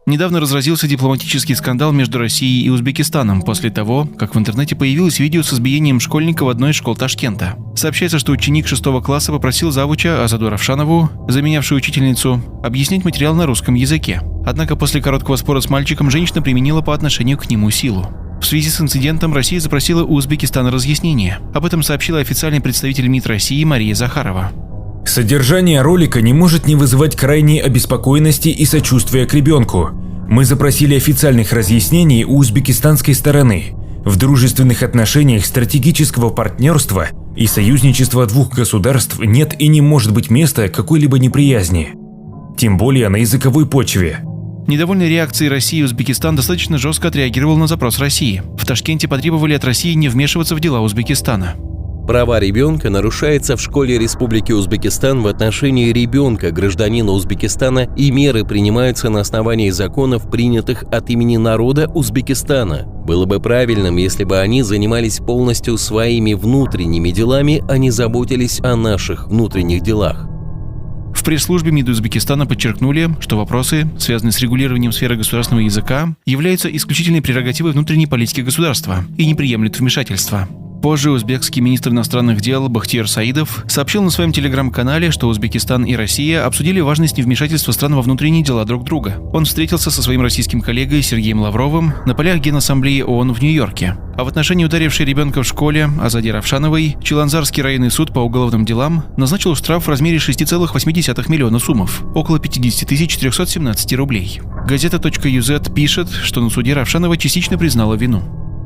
Недавно разразился дипломатический скандал между Россией и Узбекистаном после того, как в интернете появилось видео с избиением школьника в одной из школ Ташкента. Сообщается, что ученик 6 класса попросил завуча Азаду Равшанову, заменявшую учительницу, объяснить материал на русском языке. Однако после короткого спора с мальчиком женщина применила по отношению к нему силу. В связи с инцидентом Россия запросила у Узбекистана разъяснение. Об этом сообщила официальный представитель МИД России Мария Захарова. Содержание ролика не может не вызывать крайней обеспокоенности и сочувствия к ребенку. Мы запросили официальных разъяснений у узбекистанской стороны. В дружественных отношениях стратегического партнерства и союзничества двух государств нет и не может быть места какой-либо неприязни. Тем более на языковой почве. Недовольной реакцией России Узбекистан достаточно жестко отреагировал на запрос России. В Ташкенте потребовали от России не вмешиваться в дела Узбекистана. Права ребенка нарушаются в школе Республики Узбекистан в отношении ребенка, гражданина Узбекистана, и меры принимаются на основании законов, принятых от имени народа Узбекистана. Было бы правильным, если бы они занимались полностью своими внутренними делами, а не заботились о наших внутренних делах. В пресс-службе МИД Узбекистана подчеркнули, что вопросы, связанные с регулированием сферы государственного языка, являются исключительной прерогативой внутренней политики государства и не приемлют вмешательства. Позже узбекский министр иностранных дел Бахтиер Саидов сообщил на своем телеграм-канале, что Узбекистан и Россия обсудили важность невмешательства стран во внутренние дела друг друга. Он встретился со своим российским коллегой Сергеем Лавровым на полях Генассамблеи ООН в Нью-Йорке. А в отношении ударившей ребенка в школе Азади Равшановой Чиланзарский районный суд по уголовным делам назначил штраф в размере 6,8 миллиона сумов, около 50 417 рублей. Газета.uz пишет, что на суде Равшанова частично признала вину.